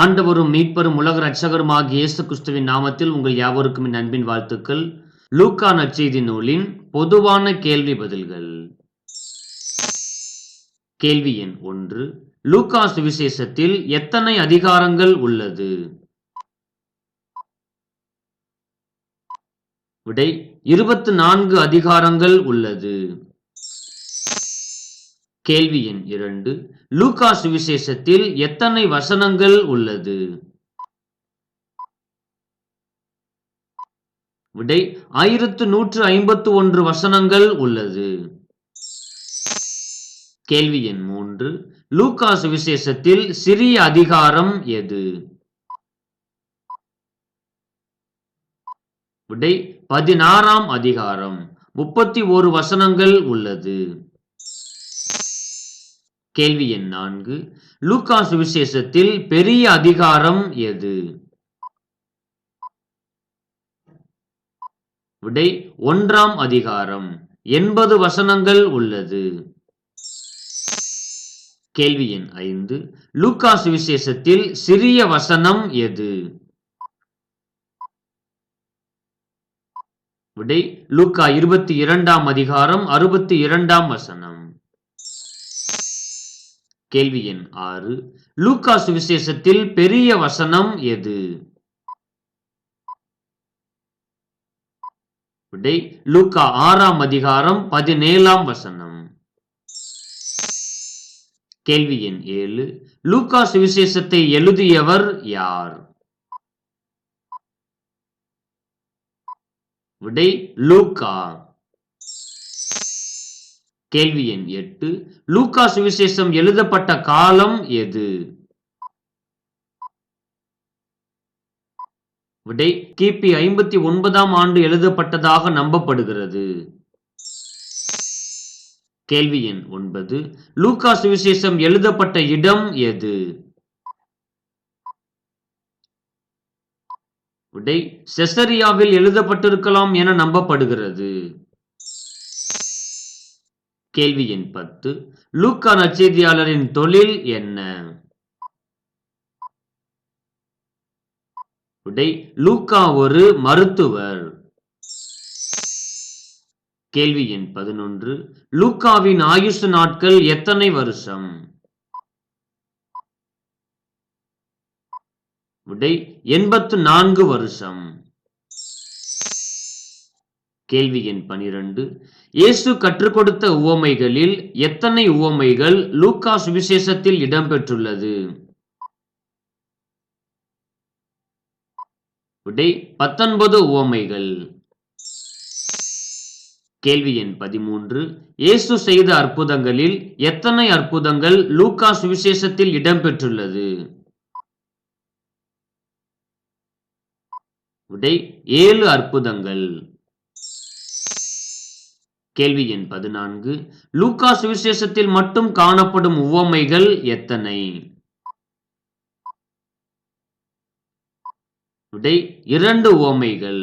ஆண்டவரும் மீட்பரும் உலக இரட்சகருமாகிய இயேசு கிறிஸ்துவின் நாமத்தில் உங்கள் யாவருக்கும் என் அன்பின் வாழ்த்துக்கள். லூக்கா நற்செய்தி நூலின் பொதுவான கேள்வி பதில்கள். கேள்வி எண் 1. லூக்கா சுவிசேஷத்தில் எத்தனை அதிகாரங்கள் உள்ளது? விடை 24 அதிகாரங்கள் உள்ளது. கேள்வி எண் 2. லூக்கா சுவிசேஷத்தில் எத்தனை வசனங்கள் உள்ளது? விடை 1151 வசனங்கள் உள்ளது. கேள்வி எண் 3. லூக்கா சுவிசேஷத்தில் சிறிய அதிகாரம் எது? விடை 16ஆம் அதிகாரம், 31 வசனங்கள் உள்ளது. கேள்வி எண் 4. லூக்கா சுவிசேஷத்தில் பெரிய அதிகாரம் எது? விடை 1ஆம் அதிகாரம், 80 வசனங்கள் உள்ளது. கேள்வி எண் 5. லூக்கா சுவிசேஷத்தில் சிறிய வசனம் எது? விடை லூக்கா 22ஆம் அதிகாரம், 62ஆம் வசனம். கேள்வி எண் 6. லூக்கா சுவிசேஷத்தில் பெரிய வசனம் எது? விடை லூக்கா 6ஆம் அதிகாரம், 17ஆம் வசனம். கேள்வி எண் 7. லூக்கா சுவிசேஷத்தை எழுதியவர் யார்? விடை லூக்கா. கேள்வி எண் 8. லூக்கா சுவிசேஷம் எழுதப்பட்ட காலம் எது? விடை கிபி 59ஆம் ஆண்டு எழுதப்பட்டதாக நம்பப்படுகிறது. கேள்வி எண் 9. லூக்கா சுவிசேஷம் எழுதப்பட்ட இடம் எது? விடை செசரியாவில் எழுதப்பட்டிருக்கலாம் என நம்பப்படுகிறது. கேள்வி எண் 10. லூக்கா நற்செய்தியாளரின் தொழில் என்ன? விடை லூக்கா ஒரு மருத்துவர். கேள்வி எண் 11. லூக்காவின் ஆயுசு நாட்கள் எத்தனை வருஷம்? விடை 84 வருஷம். கேள்வி எண் 12. இயேசு கற்றுக் கொடுத்த உவமைகளில் எத்தனை உவமைகள் லூக்கா சுவிசேஷத்தில் இடம்பெற்றுள்ளது? விடை 19 உவமைகள். கேள்வி எண் 13. இயேசு செய்த அற்புதங்களில் எத்தனை அற்புதங்கள் லூக்கா சுவிசேஷத்தில் இடம்பெற்றுள்ளது? விடை 7 அற்புதங்கள். கேள்வி எண் 14. லூக்கா சுவிசேஷத்தில் மட்டும் காணப்படும் உவமைகள் எத்தனை? விடை 2 உவமைகள்.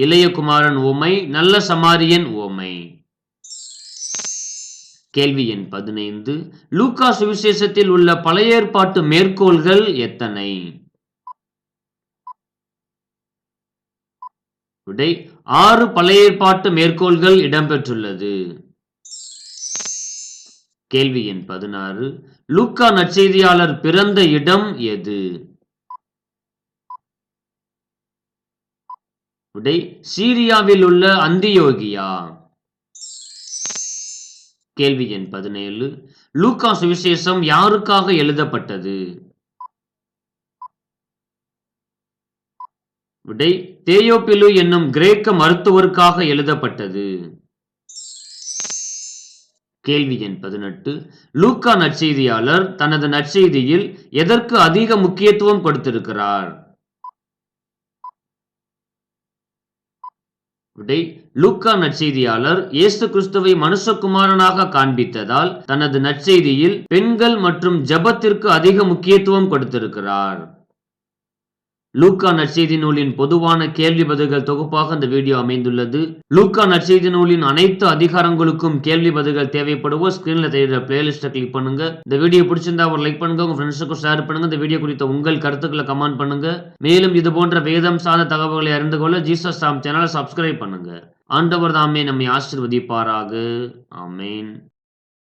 இளைய குமாரன் உவமை, நல்ல சமாரியன் உவமை. கேள்வி எண் 15. லூக்கா சுவிசேஷத்தில் உள்ள பழைய ஏற்பாட்டு மேற்கோள்கள் எத்தனை? விடை 6 பழைய ஏற்பாட்டு மேற்கோள்கள் இடம்பெற்றுள்ளது. கேள்வி எண் 16. லூக்கா நற்செய்தியாளர் பிறந்த இடம் எது? விடை சீரியாவில் உள்ள அந்தியோகியா. கேள்வி எண் 17. லூக்கா சுவிசேஷம் யாருக்காக எழுதப்பட்டது? விடை தேயோப்பிலு என்னும் கிரேக்க மருத்துவருக்காக எழுதப்பட்டது. கேள்வி எண் 18. லூக்கா நற்செய்தியாளர் தனது நற்செய்தியில் எதற்கு அதிக முக்கியத்துவம் கொடுத்திருக்கிறார்? விடை லூக்கா நற்செய்தியாளர் இயேசு கிறிஸ்துவை மனுஷகுமாரனாக காண்பித்ததால் தனது நற்செய்தியில் பெண்கள் மற்றும் ஜெபத்திற்கு அதிக முக்கியத்துவம் கொடுத்திருக்கிறார். லூக்கா நற்செய்தி நூலின் பொதுவான கேள்வி பதில்கள் தொகுப்பாக இந்த வீடியோ அமைந்துள்ளது. லூக்கா நற்செய்தி நூலின் அனைத்து அதிகாரங்களுக்கும் கேள்வி பதில்கள் தேவைப்படுவோர் ஸ்கிரீன்ல தெரியுற பிளேலிஸ்ட்டை கிளிக் பண்ணுங்க. இந்த வீடியோ பிடிச்சிருந்தா ஒரு லைக் பண்ணுங்க, உங்க ஃப்ரெண்ட்ஸுக்கும் ஷேர் பண்ணுங்க. இந்த வீடியோ குறித்த உங்கள் கருத்துக்களை கமெண்ட் பண்ணுங்க. மேலும் இது போன்ற வேதம் சார்ந்த தகவல்களை அறிந்து கொள்ள ஜீசஸ் தாம் சேனலை சப்ஸ்கிரைப் பண்ணுங்க. ஆண்டவர் தாமே நம்மை ஆசீர்வதிப்பாராக. ஆமென்.